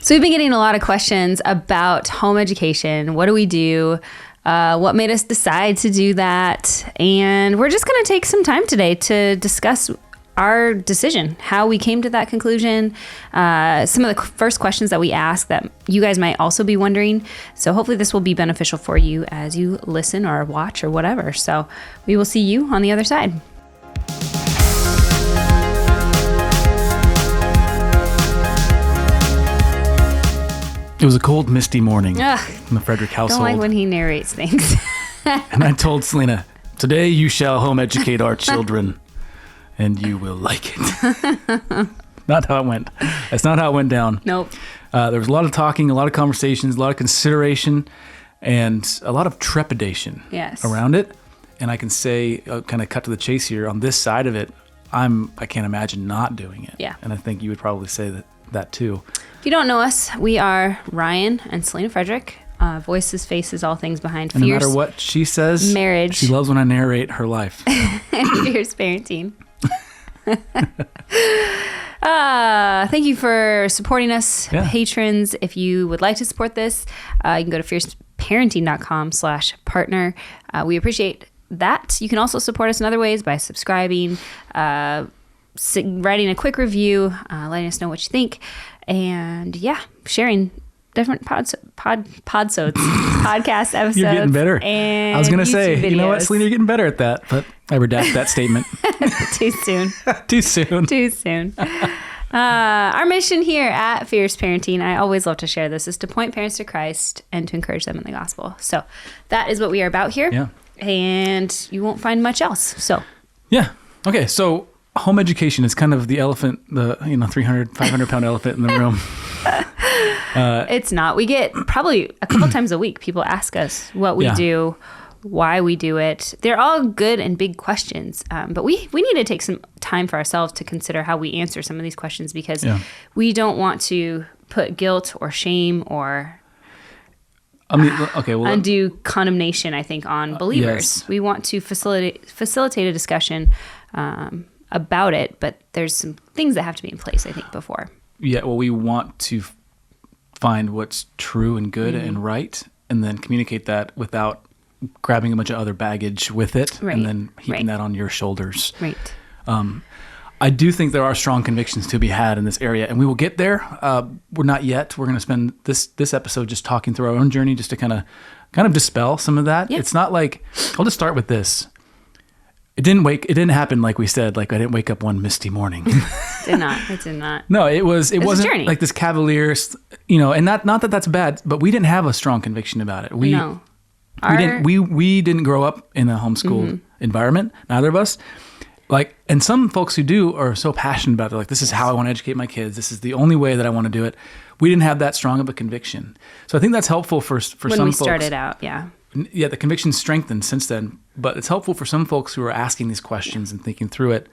So we've been getting a lot of questions about home education. What do we do? What made us decide to do that? And we're just going to take some time today to discuss our decision, how we came to that conclusion, some of the first questions that we asked that you guys might also be wondering. So hopefully this will be beneficial for you as you listen or watch or whatever. So we will see you on the other side. It was a cold, misty morning in the Frederick I household. don't like when he narrates things. And I told Selena, today you shall home educate our children, and you will like it. Not how it went. That's not how it went down. Nope. There was a lot of talking, a lot of conversations, a lot of consideration, and a lot of trepidation around it. And I can say, kind of cut to the chase here, on this side of it, I can't imagine not doing it. Yeah. And I think you would probably say that too. If you don't know us, we are Ryan and Selena Frederick. Voices, faces, all things behind And fierce no matter what she says, marriage. She loves when I narrate her life. and fierce parenting. Thank you for supporting us, patrons. If you would like to support this, you can go to fierceparenting.com/partner. We appreciate that. You can also support us in other ways by subscribing, writing a quick review, letting us know what you think, and sharing different podcast episodes. You're getting better. And I was going to YouTube say, videos. you know what, Selena, you're getting better at that, but I redact that statement. Too soon. Too soon. Too soon. Our mission here at Fierce Parenting, I always love to share this, is to point parents to Christ and to encourage them in the gospel. So that is what we are about here. Yeah. And you won't find much else. So. Yeah. Okay. So home education is kind of the elephant, the 300, 500 pound elephant in the room. It's not. We get probably a couple times a week, people ask us what we do, why we do it. They're all good and big questions. But we need to take some time for ourselves to consider how we answer some of these questions, because we don't want to put guilt or shame or undue condemnation, I think, on believers. We want to facilitate a discussion about it, but there's some things that have to be in place, I think, before. Yeah, well, we want to find what's true and good and right, and then communicate that without grabbing a bunch of other baggage with it, and then heaping that on your shoulders. Right. I do think there are strong convictions to be had in this area, and we will get there. We're not yet. We're going to spend this episode just talking through our own journey, just to kind of dispel some of that. Yeah. It's not like, I'll just start with this. It didn't happen like we said. Like, I didn't wake up one misty morning. It did not. No, it wasn't like this cavalier, and not that that's bad, but we didn't have a strong conviction about it. We didn't grow up in a homeschool environment. Neither of us. Like, and some folks who do are so passionate about it. Like, this is how I want to educate my kids. This is the only way that I want to do it. We didn't have that strong of a conviction. So I think that's helpful for some folks. When we started out, yeah. Yeah, the conviction's strengthened since then. But it's helpful for some folks who are asking these questions and thinking through it.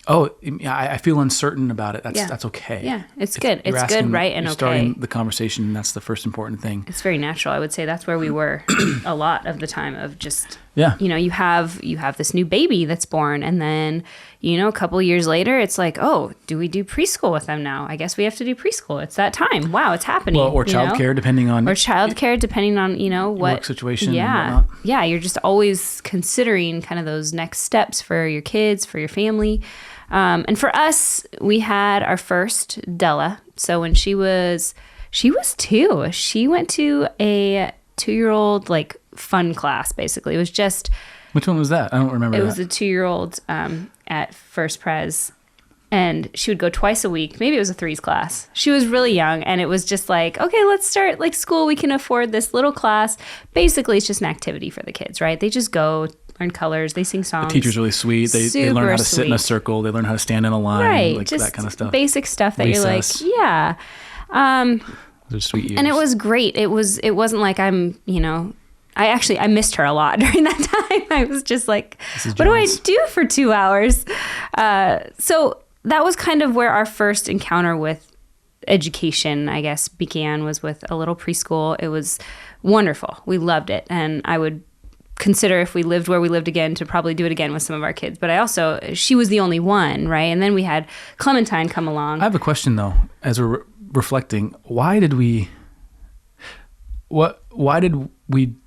Oh, I feel uncertain about it. That's okay. Yeah, it's good. It's good, right, and okay. Starting the conversation, and that's the first important thing. It's very natural. I would say that's where we were a lot of the time, of just, you have this new baby that's born, and then, a couple of years later, it's like, oh, do we do preschool with them now? I guess we have to do preschool. It's that time. Wow, it's happening. Well, or childcare, depending on... Or childcare, depending on, what... Work situation and whatnot. Yeah, you're just always considering kind of those next steps for your kids, for your family. And for us, we had our first, Della. So when she was 2, she went to a 2-year-old, like, fun class, basically. It was just... Which one was that? I don't remember that. It was a 2-year-old at First Pres, and she would go twice a week. Maybe it was a 3s class. She was really young, and it was just like, okay, let's start, like, school. We can afford this little class. Basically, it's just an activity for the kids, right? They just go... learn colors, they sing songs. The teacher's really sweet. They learn how to sit in a circle. They learn how to stand in a line, right? Like just that kind of stuff. Basic stuff that Recess. You're like, yeah. Those are sweet years. And it was great. It wasn't like I missed her a lot during that time. I was just like, what do I do for 2 hours? So that was kind of where our first encounter with education, I guess, began, was with a little preschool. It was wonderful. We loved it. And I would consider, if we lived where we lived again, to probably do it again with some of our kids. But she was the only one, right? And then we had Clementine come along. I have a question, though, as we're reflecting, why did we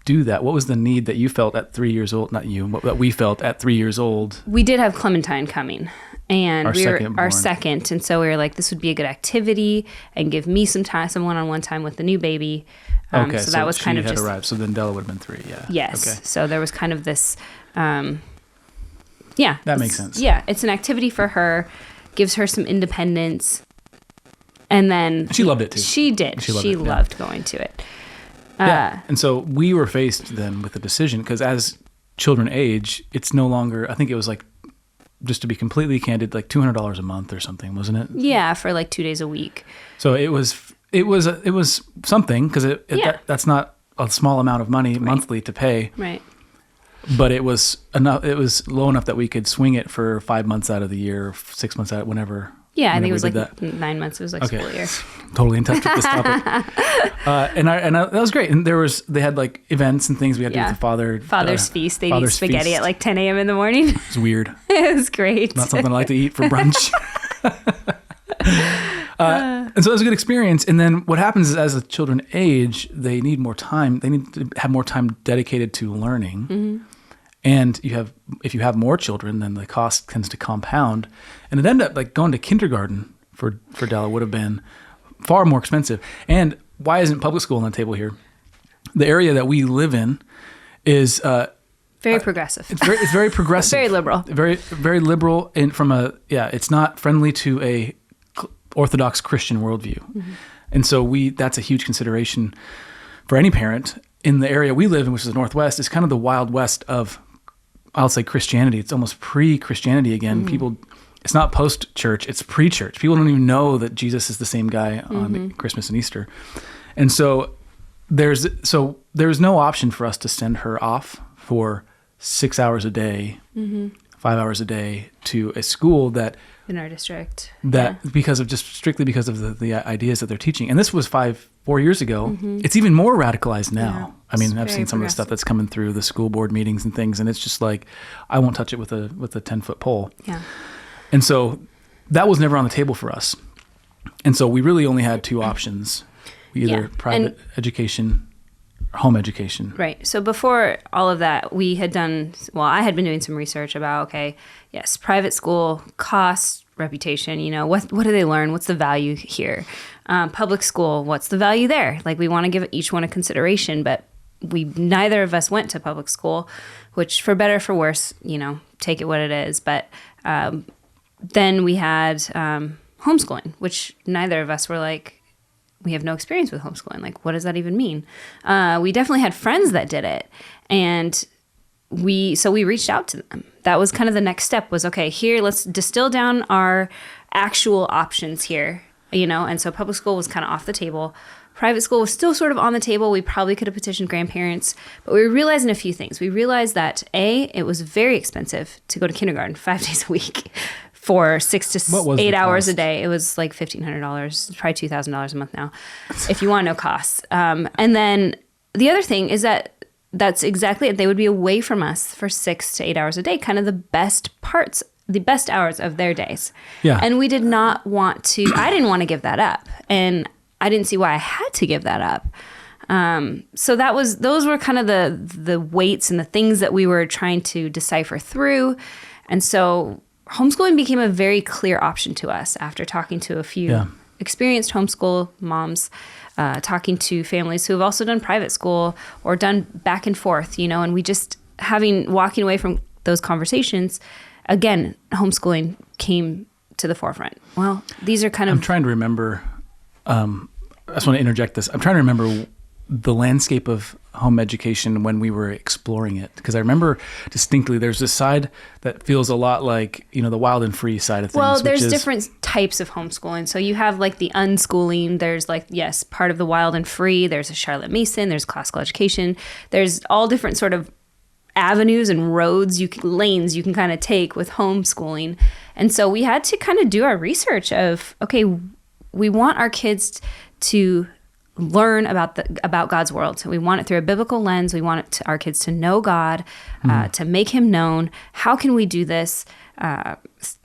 do that? What was the need that you felt at 3 years old? Not you, that we felt at 3 years old. We did have Clementine coming, and we were our second. And so we were like, this would be a good activity and give me some one-on-one time with the new baby. Okay. So that was kind of had just arrived. So then Della would have been 3. Yeah. Yes. Okay. So there was kind of this, that makes sense. Yeah. It's an activity for her, gives her some independence. And then she loved it too. She did. She loved going to it. And so we were faced then with a decision, because as children age, it's no longer, I think it was like, just to be completely candid, like $200 a month or something, wasn't it? Yeah, for like 2 days a week. So it was something, because that's not a small amount of money monthly to pay. Right. But it was enough. It was low enough that we could swing it for 5 months out of the year, 6 months out, whenever. Yeah, I think it was like 9 months. It was like school year. Totally in touch with this topic. And that was great. And they had like events and things we had to do with the Father's feast. They eat spaghetti at like 10 a.m. in the morning. It was weird. It was great. Not something I like to eat for brunch. And so it was a good experience. And then what happens is, as the children age, they need more time. They need to have more time dedicated to learning. Mm-hmm. And if you have more children, then the cost tends to compound. And it ended up like going to kindergarten for Della would have been far more expensive. And why isn't public school on the table here? The area that we live in is very progressive. It's very progressive. Very liberal. Very, very liberal. And it's not friendly to a Orthodox Christian worldview. Mm-hmm. And so that's a huge consideration for any parent. In the area we live in, which is the Northwest, is kind of the Wild West of, I'll say, Christianity. It's almost pre-Christianity again. Mm. It's not post-church, it's pre-church. People don't even know that Jesus is the same guy on Christmas and Easter. And so there's no option for us to send her off for 6 hours a day, 5 hours a day to a school that in our district. Strictly because of the ideas that they're teaching. And this was 4 years ago. Mm-hmm. It's even more radicalized now. Yeah, I mean, I've seen some of the stuff that's coming through the school board meetings and things, and it's just like, I won't touch it with a 10-foot pole. Yeah. And so that was never on the table for us. And so we really only had two options, either private education or home education. Right. So before all of that, I had been doing some research about, private school, cost, reputation, what do they learn? What's the value here? Public school, what's the value there? Like, we want to give each one a consideration, but neither of us went to public school, which for better or for worse, take it what it is. But then we had homeschooling, which neither of us were like, we have no experience with homeschooling. Like, what does that even mean? We definitely had friends that did it. And we reached out to them. That was kind of the next step was, okay, here, let's distill down our actual options here, and so public school was kind of off the table. Private school was still sort of on the table. We probably could have petitioned grandparents, but we were realizing a few things. We realized that it was very expensive to go to kindergarten 5 days a week for 6 to 8 hours a day. It was like $1,500, probably $2,000 a month now, if you want to know costs. And then the other thing is that's exactly it. They would be away from us for 6 to 8 hours a day, kind of the best hours of their days. Yeah. And we did not want to, I didn't want to give that up. And I didn't see why I had to give that up. So those were kind of the weights and the things that we were trying to decipher through. And so homeschooling became a very clear option to us after talking to a few experienced homeschool moms, talking to families who have also done private school or done back and forth, and we just walking away from those conversations, again, homeschooling came to the forefront. Well, these are kind of... I'm trying to remember, I just want to interject this. I'm trying to remember the landscape of home education when we were exploring it. Because I remember distinctly there's this side that feels a lot like, the wild and free side of things. Well, there's different types of homeschooling. So you have like the unschooling. There's part of the wild and free. There's a Charlotte Mason. There's classical education. There's all different sort of avenues and roads, lanes you can kind of take with homeschooling. And so we had to kind of do our research of, okay, we want our kids to learn about God's world. So we want it through a biblical lens. We want our kids to know God, to make him known. How can we do this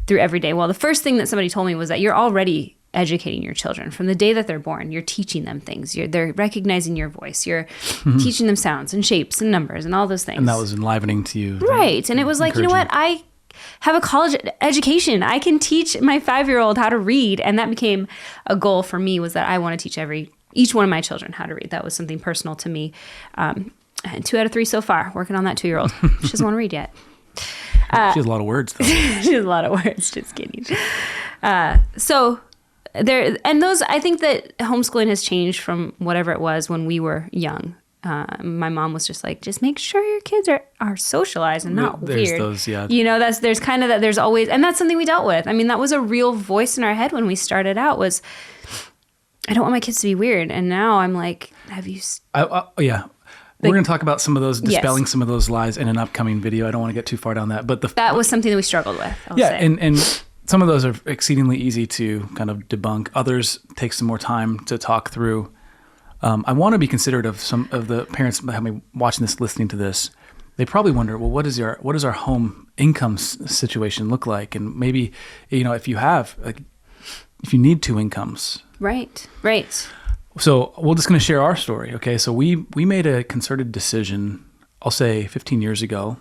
through every day? Well, the first thing that somebody told me was that you're already educating your children from the day that they're born. You're teaching them things. They're recognizing your voice. You're teaching them sounds and shapes and numbers and all those things. And that was enlivening to you. Right. And it was like, you know what? I have a college education. I can teach my 5-year-old how to read. And that became a goal for me, was that I want to teach each one of my children how to read. That was something personal to me. And 2 out of 3 so far, working on that 2-year-old. She doesn't want to read yet. She has a lot of words, though. She has a lot of words. Just kidding. So there, and those, I think that homeschooling has changed from whatever it was when we were young. My mom was just like, just make sure your kids are socialized and not there's weird. Those, yeah. You know, there's kind of that. There's always, and that's something we dealt with. I mean, that was a real voice in our head when we started out. Was, I don't want my kids to be weird. And now I'm like, have you? Yeah. We're going to talk about some of those, dispelling Yes. some of those lies in an upcoming video. I don't want to get too far down that, but That was something that we struggled with. I'll yeah, say. and some of those are exceedingly easy to kind of debunk. Others take some more time to talk through. I want to be considerate of some of the parents that have me watching this, listening to this. They probably wonder, well, what does our home income situation look like? And maybe, if you need 2 incomes. Right. So we're just going to share our story. Okay. So we made a concerted decision, I'll say 15 years ago.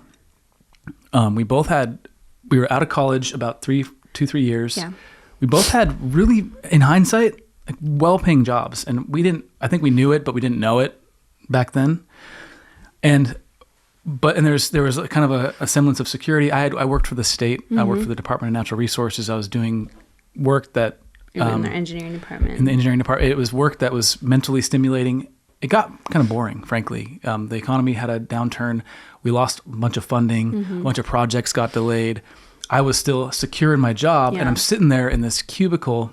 We were out of college about 3 years. Yeah. We both had really, in hindsight, like well-paying jobs. And I think we knew it, but we didn't know it back then. And there was a kind of a semblance of security. I worked for the state. I worked for the Department of Natural Resources. I was doing work that, in the engineering department. In the engineering department. It was work that was mentally stimulating. It got kind of boring, frankly. The economy had a downturn. We lost a bunch of funding. A bunch of projects got delayed. I was still secure in my job, and I'm sitting there in this cubicle,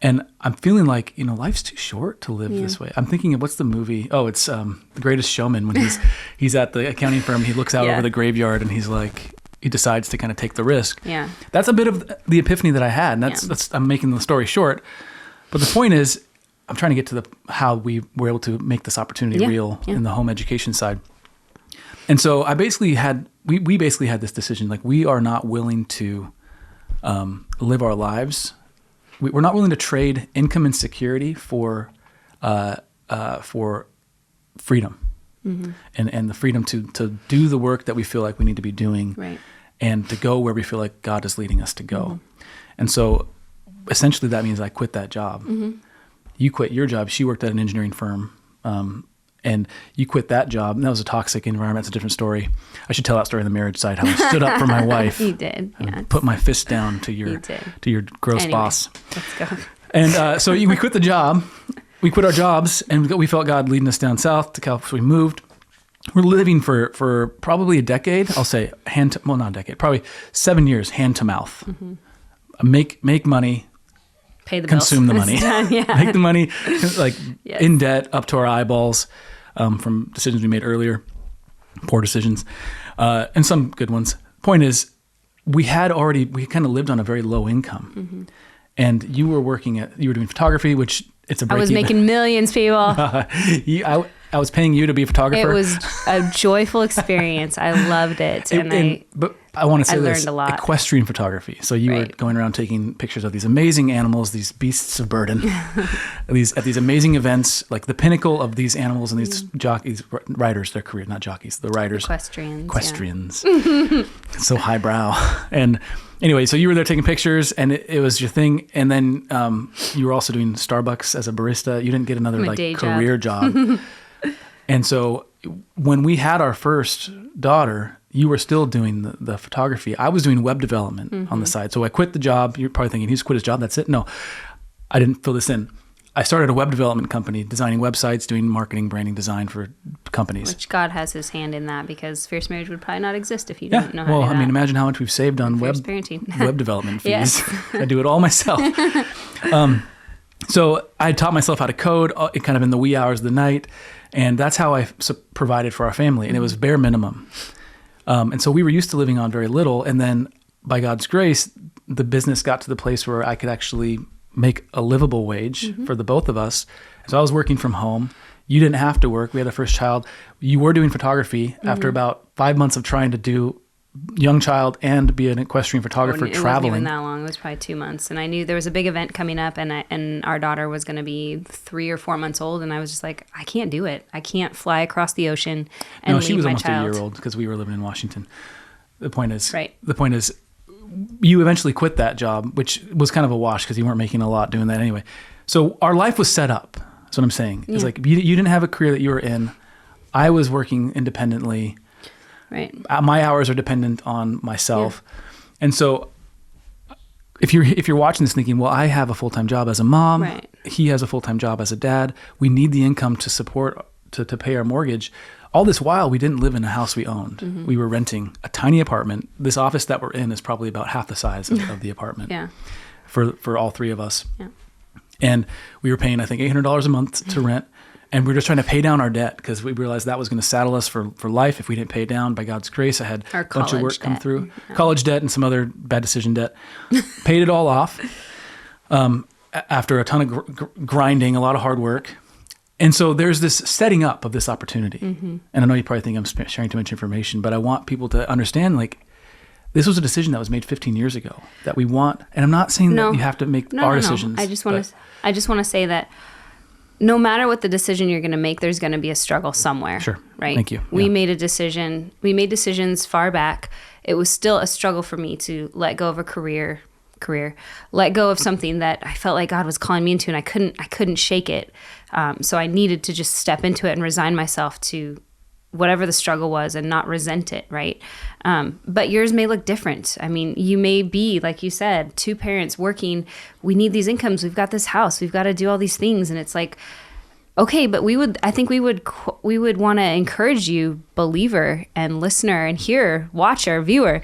and I'm feeling like, life's too short to live this way. I'm thinking of, what's the movie? Oh, it's The Greatest Showman, when he's at the accounting firm. He looks out over the graveyard, and he's like, he decides to kind of take the risk. Yeah. That's a bit of the epiphany that I had. And that's I'm making the story short. But the point is, I'm trying to get to how we were able to make this opportunity real in the home education side. And so I basically we basically had this decision, like, we are not willing to live our lives. We're not willing to trade income and security for freedom. And the freedom to do the work that we feel like we need to be doing, and to go where we feel like God is leading us to go. And so essentially that means I quit that job. You quit your job. She worked at an engineering firm, and you quit that job. And that was a toxic environment. It's a different story. I should tell that story on the marriage side, how I stood up for my wife. You did. Yeah. Put my fist down to your gross boss. Let's go. And so we quit the job. We quit our jobs, and we felt God leading us down south to California. So we moved. We're living for probably a decade. I'll say not a decade, probably 7 years, hand to mouth. Make money, pay the consume bills. the money, make the money, like in debt up to our eyeballs from decisions we made earlier, poor decisions, and some good ones. Point is, we kind of lived on a very low income, and you were doing photography, which it's a break. I was making millions, people. I was paying you to be a photographer. It was a joyful experience. I loved it. But I want to say I learned this, a lot. Equestrian photography. So you were going around taking pictures of these amazing animals, these beasts of burden, at these amazing events, like the pinnacle of these animals and these jockeys, riders, their career, not jockeys, the riders. Equestrians. Yeah. So highbrow. And anyway, so you were there taking pictures, and it was your thing. And then you were also doing Starbucks as a barista. You didn't get another career job. And so when we had our first daughter, you were still doing the photography. I was doing web development on the side. So I quit the job. You're probably thinking, he's quit his job, that's it. No, I didn't fill this in. I started a web development company, designing websites, doing marketing, branding, design for companies. Which God has his hand in that, because Fierce Marriage would probably not exist if you didn't know how to do that. Well, I mean, imagine how much we've saved on web development fees. I do it all myself. So I taught myself how to code kind of in the wee hours of the night. And that's how I provided for our family. And it was bare minimum. And so we were used to living on very little. And then by God's grace, the business got to the place where I could actually make a livable wage for the both of us. So I was working from home. You didn't have to work. We had a first child. You were doing photography. After about 5 months of trying to do young child and be an equestrian photographer It traveling. wasn't even that long. It was probably 2 months. And I knew there was a big event coming up, and our daughter was going to be 3 or 4 months old. And I was just like, I can't do it. I can't fly across the ocean and leave she was my almost child. a year old because we were living in Washington. The point is, Right. You eventually quit that job, which was kind of a wash because you weren't making a lot doing that anyway. So our life was set up. That's what I'm saying. It's like you didn't have a career that you were in. I was working independently. Right. My hours are dependent on myself. And so if you're watching this thinking, well, I have a full-time job as a mom. Right. He has a full-time job as a dad. We need the income to support, to pay our mortgage. All this while, we didn't live in a house we owned. Mm-hmm. We were renting a tiny apartment. This office that we're in is probably about half the size of the apartment for all three of us. Yeah. And we were paying, I think, $800 a month to rent. And we were just trying to pay down our debt because we realized that was going to saddle us for life if we didn't pay it down. By God's grace, I had a bunch of work come through. Yeah. College debt and some other bad decision debt. Paid it all off after a ton of grinding, a lot of hard work. And so there's this setting up of this opportunity. Mm-hmm. And I know you probably think I'm sharing too much information, but I want people to understand, like, this was a decision that was made 15 years ago that we want. And I'm not saying that you have to make our decisions. I just want to say that no matter what the decision you're going to make, there's going to be a struggle somewhere. Sure. Right. Thank you. We made a decision. We made decisions far back. It was still a struggle for me to let go of a career, let go of something that I felt like God was calling me into, and I couldn't shake it. So I needed to just step into it and resign myself to whatever the struggle was and not resent it, right? But yours may look different. I mean, you may be, like you said, 2 parents working. We need these incomes. We've got this house. We've got to do all these things. And it's like, okay, but I think we would want to encourage you, believer and listener and hearer, watcher, viewer.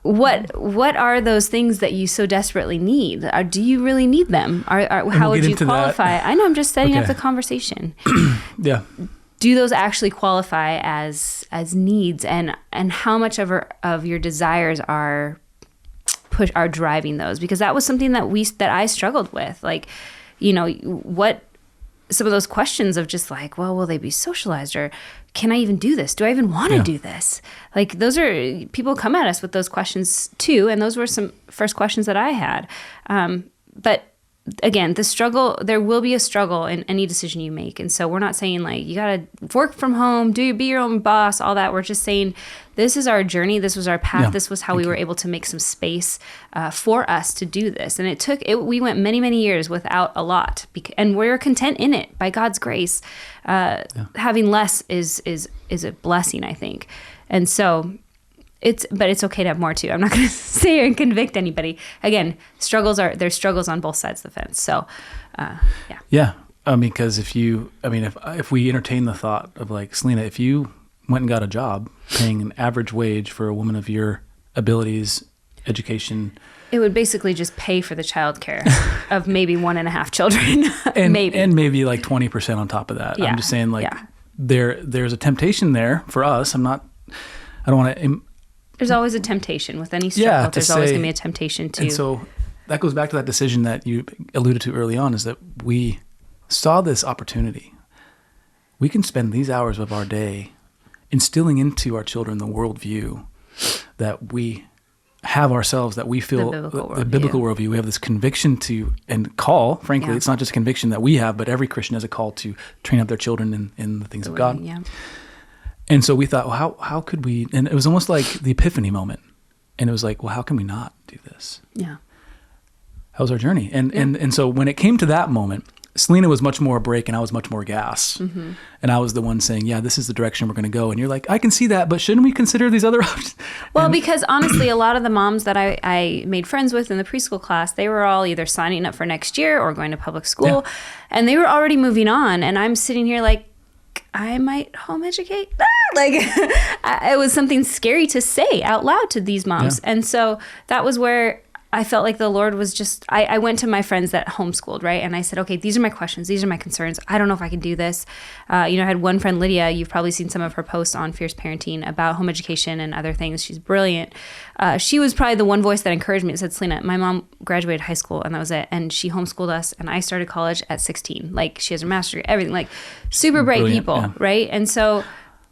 What are those things that you so desperately need? Do you really need them? How would you qualify? I know, I'm just setting up the conversation. Yeah. Do those actually qualify as needs, and how much of your desires are driving those? Because that was something that I struggled with. Like, what some of those questions of just like, well, will they be socialized, or can I even do this? Do I even want to do this? Like, those are, people come at us with those questions too, and those were some first questions that I had. But again, there will be a struggle in any decision you make. And so we're not saying like, you got to work from home, be your own boss, all that. We're just saying, this is our journey. This was our path. Yeah, this was how we were able to make some space for us to do this. And we went many, many years without a lot, and we're content in it by God's grace. Having less is a blessing, I think. And so but it's okay to have more too. I'm not going to say and convict anybody. Again, there's struggles on both sides of the fence. So, yeah. Yeah. Because if we entertain the thought of like, Selena, if you went and got a job paying an average wage for a woman of your abilities, education, it would basically just pay for the childcare of maybe 1.5 children. and maybe like 20% on top of that. Yeah. I'm just saying, like, there's a temptation there for us. I don't want to. There's always a temptation with any struggle. Yeah, there's always going to be a temptation to. And so that goes back to that decision that you alluded to early on, is that we saw this opportunity. We can spend these hours of our day instilling into our children the worldview that we have ourselves, that we feel the biblical worldview. We have this conviction and call, frankly, it's not just a conviction that we have, but every Christian has a call to train up their children in the things of God. Yeah. And so we thought, well, how could we? And it was almost like the epiphany moment. And it was like, well, how can we not do this? Yeah. That was our journey. And so when it came to that moment, Selena was much more brake and I was much more gas. Mm-hmm. And I was the one saying, yeah, this is the direction we're going to go. And you're like, I can see that, but shouldn't we consider these other options? Well, because honestly, a lot of the moms that I made friends with in the preschool class, they were all either signing up for next year or going to public school. Yeah. And they were already moving on. And I'm sitting here like, I might home educate. It was something scary to say out loud to these moms. Yeah. And so that was where I felt like the Lord was just, I went to my friends that homeschooled, right? And I said, okay, these are my questions. These are my concerns. I don't know if I can do this. I had one friend, Lydia, you've probably seen some of her posts on Fierce Parenting about home education and other things. She's brilliant. She was probably the one voice that encouraged me and said, Selena, my mom graduated high school and that was it. And she homeschooled us and I started college at 16. Like, she has her master's degree, everything, like super bright people, right? And so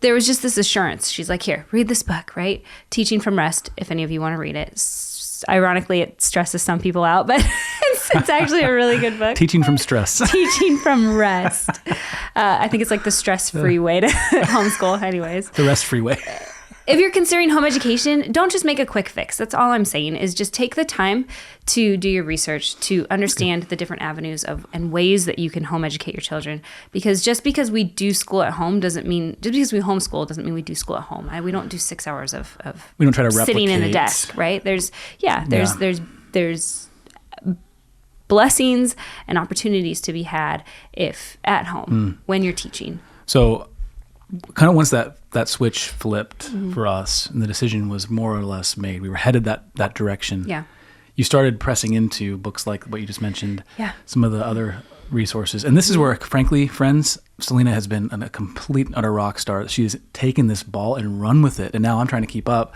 there was just this assurance. She's like, here, read this book, right? Teaching from Rest, if any of you want to read it. Ironically, it stresses some people out, but it's actually a really good book. Teaching from Stress. Teaching from Rest. I think it's like the stress-free way to homeschool anyways. The rest-free way. If you're considering home education, don't just make a quick fix. That's all I'm saying, is just take the time to do your research, to understand the different avenues and ways that you can home educate your children. Because just because we do school at home just because we homeschool doesn't mean we do school at home. We don't do 6 hours of we don't try to sitting in a replicate. desk, right? There's blessings and opportunities to be had if at home when you're teaching. So kind of once that switch flipped for us and the decision was more or less made, we were headed that direction. Yeah. You started pressing into books like what you just mentioned, some of the other resources. And this is where, frankly, friends, Selena has been a complete and utter rock star. She's taken this ball and run with it. And now I'm trying to keep up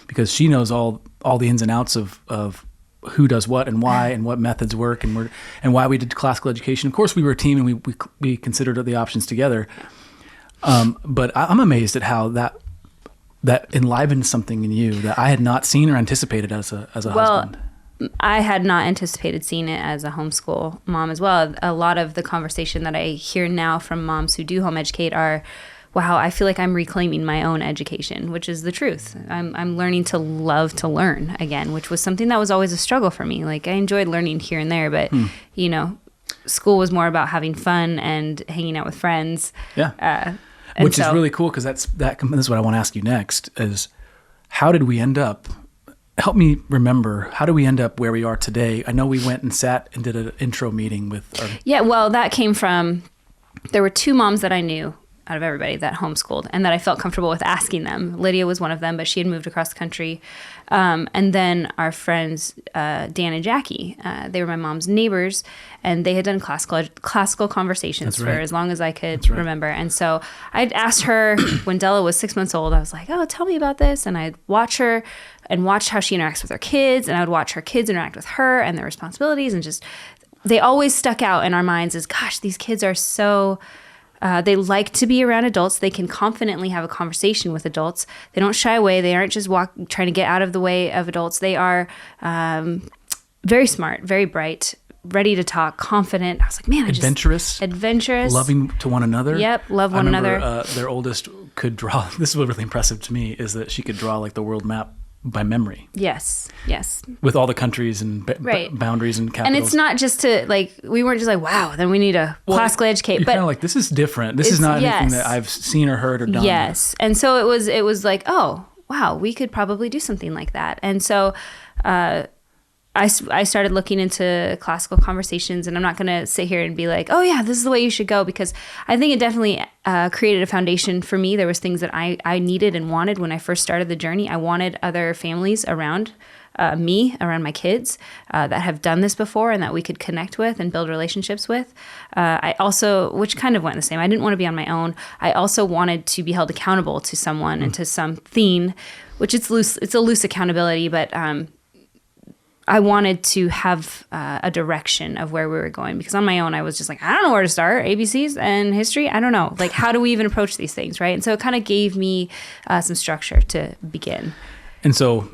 because she knows all the ins and outs of who does what and why and what methods work and why we did classical education. Of course, we were a team and we considered the options together. But I'm amazed at how that enlivened something in you that I had not seen or anticipated as a husband. I had not anticipated seeing it as a homeschool mom as well. A lot of the conversation that I hear now from moms who do home educate are, wow, I feel like I'm reclaiming my own education, which is the truth. I'm learning to love to learn again, which was something that was always a struggle for me. Like I enjoyed learning here and there, but school was more about having fun and hanging out with friends. Yeah. Which is really cool because this is what I want to ask you next is how did we end up, help me remember, how did we end up where we are today? I know we went and sat and did an intro meeting with our... Yeah, well, that came from, there were 2 moms that I knew out of everybody that homeschooled and that I felt comfortable with asking them. Lydia was one of them, but she had moved across the country. And then our friends, Dan and Jackie, they were my mom's neighbors and they had done classical conversations for as long as I could remember. And so I'd asked her when Della was 6 months old, I was like, oh, tell me about this. And I'd watch her and watch how she interacts with her kids. And I would watch her kids interact with her and their responsibilities. And just, they always stuck out in our minds as, gosh, these kids are so... they like to be around adults. They can confidently have a conversation with adults. They don't shy away. They aren't just trying to get out of the way of adults. They are very smart, very bright, ready to talk, confident. I was like, man, adventurous, loving to one another. Yep, love one another. Their oldest could draw. This is what really impressive to me is that she could draw like the world map by memory. Yes. With all the countries and boundaries and capitals. And it's not just to we weren't just like, wow, then we need to classically educate. You're kind of like, this is different. This is not anything that I've seen or heard or done. Yes. And so it was like, oh, wow, we could probably do something like that. And so I started looking into classical conversations, and I'm not going to sit here and be like, oh yeah, this is the way you should go, because I think it definitely created a foundation for me. There was things that I needed and wanted when I first started the journey. I wanted other families around me, around my kids that have done this before and that we could connect with and build relationships with. I also, which kind of went the same, I didn't want to be on my own. I also wanted to be held accountable to someone and to something, which it's a loose accountability, but I wanted to have a direction of where we were going, because on my own, I was just like, I don't know where to start. ABCs and history, I don't know. Like, how do we even approach these things, right? And so it kind of gave me some structure to begin. And so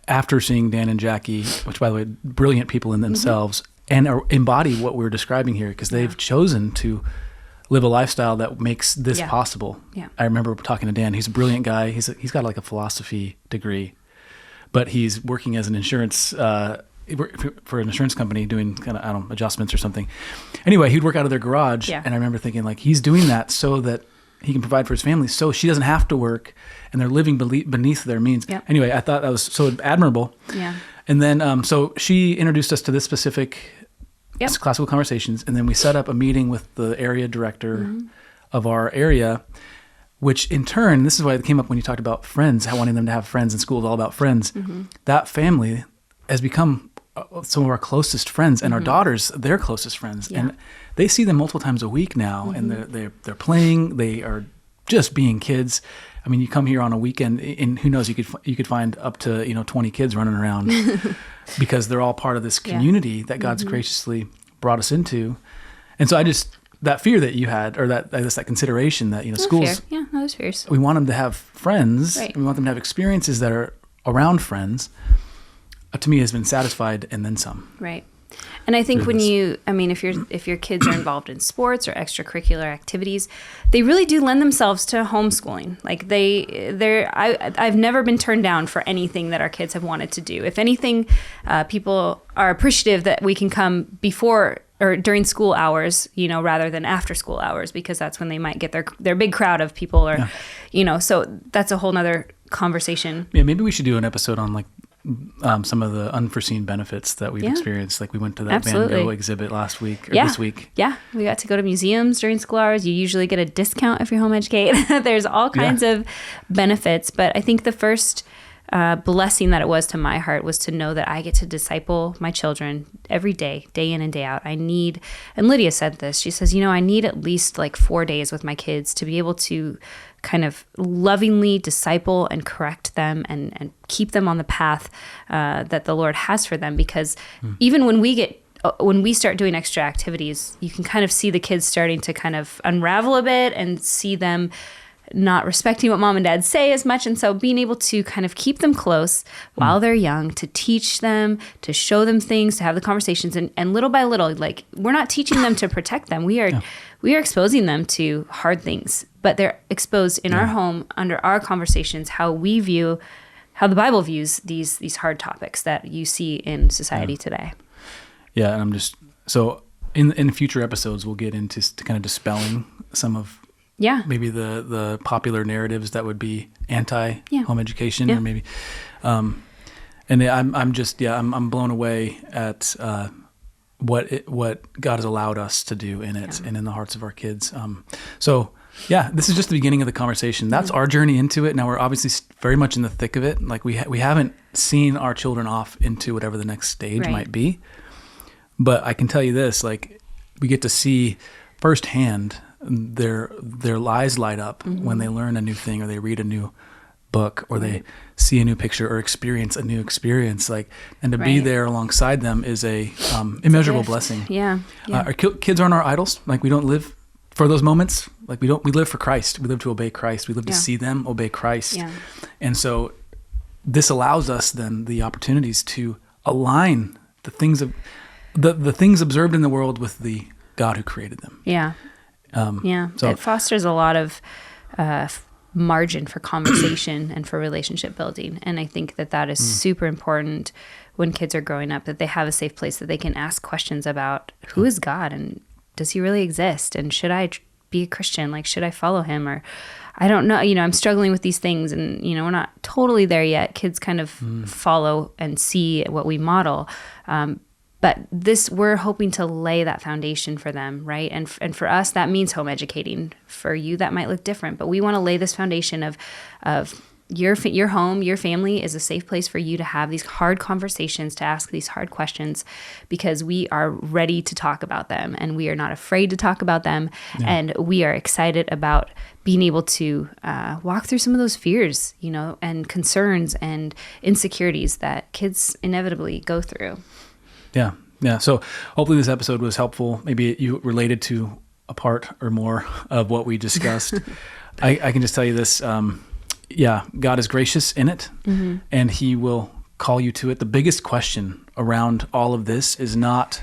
after seeing Dan and Jackie, which, by the way, brilliant people in themselves, and embody what we're describing here, because they've chosen to live a lifestyle that makes this possible. Yeah. I remember talking to Dan. He's a brilliant guy. He's got like a philosophy degree, but he's working as an insurance for an insurance company doing kind of, I don't know, adjustments or something. Anyway, he'd work out of their garage, and I remember thinking, like, he's doing that so that he can provide for his family, so she doesn't have to work, and they're living beneath their means. Yep. Anyway, I thought that was so admirable. Yeah. And then, so she introduced us to this specific classical conversations, and then we set up a meeting with the area director of our area, which in turn, this is why it came up when you talked about friends, how wanting them to have friends in school is all about friends. That family has become some of our closest friends, and our daughters, their closest friends. Yeah. And they see them multiple times a week now, and they're playing, they are just being kids. I mean, you come here on a weekend, and who knows, you could find up to 20 kids running around because they're all part of this community that God's graciously brought us into. And so that fear that you had, or that, I guess, that consideration that, schools, fear. Yeah, those fears. we want them to have friends. Right. We want them to have experiences that are around friends. To me, has been satisfied and then some. Right. And I think if your kids are involved in sports or extracurricular activities, they really do lend themselves to homeschooling. Like I've never been turned down for anything that our kids have wanted to do. If anything, people are appreciative that we can come before or during school hours, rather than after school hours, because that's when they might get their big crowd of people, or, so that's a whole nother conversation. Yeah, maybe we should do an episode on like some of the unforeseen benefits that we've experienced. Like we went to that Van Gogh exhibit last week, or this week. Yeah, we got to go to museums during school hours. You usually get a discount if you're home educate. There's all kinds of benefits. But I think the first blessing that it was to my heart was to know that I get to disciple my children every day, day in and day out. And Lydia said this, she says, I need at least like 4 days with my kids to be able to kind of lovingly disciple and correct them and keep them on the path that the Lord has for them. Because even when we start doing extra activities, you can kind of see the kids starting to kind of unravel a bit and see them not respecting what mom and dad say as much. And so being able to kind of keep them close while they're young, to teach them, to show them things, to have the conversations, and little by little, like, we're not teaching them to protect them. We are exposing them to hard things, but they're exposed in our home under our conversations, how the Bible views these hard topics that you see in society today. Yeah. And so in future episodes, we'll get into kind of dispelling some of maybe the popular narratives that would be anti-home education, or maybe, and I'm blown away at what God has allowed us to do in it and in the hearts of our kids. So this is just the beginning of the conversation. That's our journey into it. Now we're obviously very much in the thick of it. Like we haven't seen our children off into whatever the next stage might be, but I can tell you this: like, we get to see firsthand their lives light up when they learn a new thing, or they read a new book, or they see a new picture, or experience a new experience. Like, and to be there alongside them is a immeasurable blessing. Our kids aren't our idols. Like, we don't live for those moments. Like, we live for Christ. We live to obey Christ. We live to see them obey Christ. And so this allows us then the opportunities to align the things of the things observed in the world with the God who created them. So it fosters a lot of margin for conversation and for relationship building. And I think that is super important when kids are growing up, that they have a safe place that they can ask questions about who is God, and does he really exist? And should I be a Christian? Like, should I follow him? Or I don't know, I'm struggling with these things, and, we're not totally there yet. Kids kind of follow and see what we model. But we're hoping to lay that foundation for them, right? And for us, that means home educating. For you, that might look different. But we want to lay this foundation of your home, your family is a safe place for you to have these hard conversations, to ask these hard questions, because we are ready to talk about them, and we are not afraid to talk about them. And we are excited about being able to walk through some of those fears, and concerns and insecurities that kids inevitably go through. Yeah. So hopefully this episode was helpful. Maybe you related to a part or more of what we discussed. I can just tell you this. God is gracious in it, and he will call you to it. The biggest question around all of this is not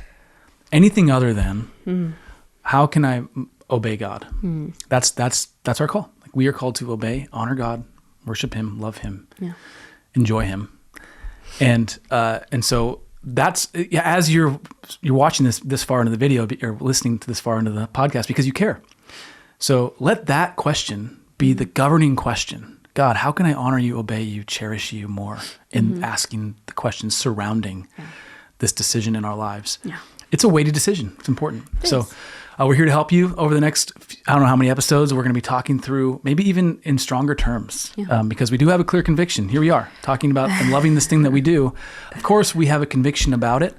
anything other than how can I obey God? That's our call. Like, we are called to obey, honor God, worship him, love him, enjoy him. And so that's, as you're watching this far into the video, you're listening to this far into the podcast because you care. So let that question be the governing question. God, how can I honor you, obey you, cherish you more in asking the questions surrounding this decision in our lives? It's a weighted decision. It's important. So we're here to help you over the next, I don't know how many episodes. We're going to be talking through, maybe even in stronger terms, because we do have a clear conviction. Here we are talking about and loving this thing that we do. Of course, we have a conviction about it.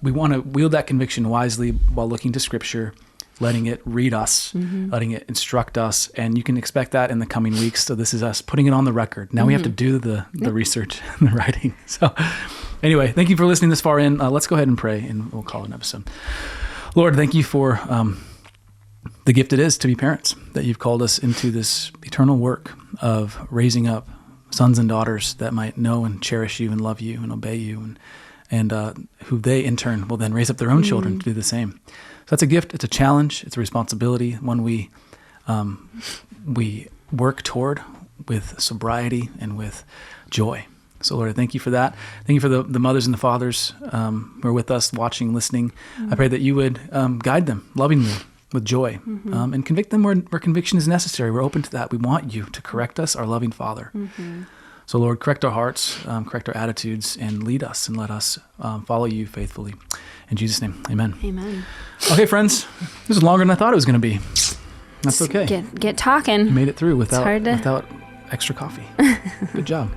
We want to wield that conviction wisely while looking to Scripture, letting it read us, letting it instruct us. And you can expect that in the coming weeks. So this is us putting it on the record. Now we have to do the research and the writing. So anyway, thank you for listening this far in. Let's go ahead and pray, and we'll call it an episode. Lord, thank you for the gift it is to be parents, that you've called us into this eternal work of raising up sons and daughters that might know and cherish you and love you and obey you, and who they in turn will then raise up their own children to do the same. So that's a gift. It's a challenge. It's a responsibility. One we work toward with sobriety and with joy. So Lord, I thank you for that. Thank you for the mothers and the fathers who are with us, watching, listening. I pray that you would guide them lovingly with joy and convict them where conviction is necessary. We're open to that. We want you to correct us, our loving Father. So Lord, correct our hearts, correct our attitudes, and lead us and let us follow you faithfully. In Jesus' name, amen. Amen. Okay, friends, this is longer than I thought it was going to be. That's okay. Get talking. You made it through without extra coffee. Good job.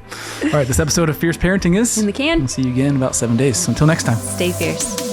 All right, this episode of Fierce Parenting is in the can. We'll see you again in about 7 days. Until next time. Stay fierce.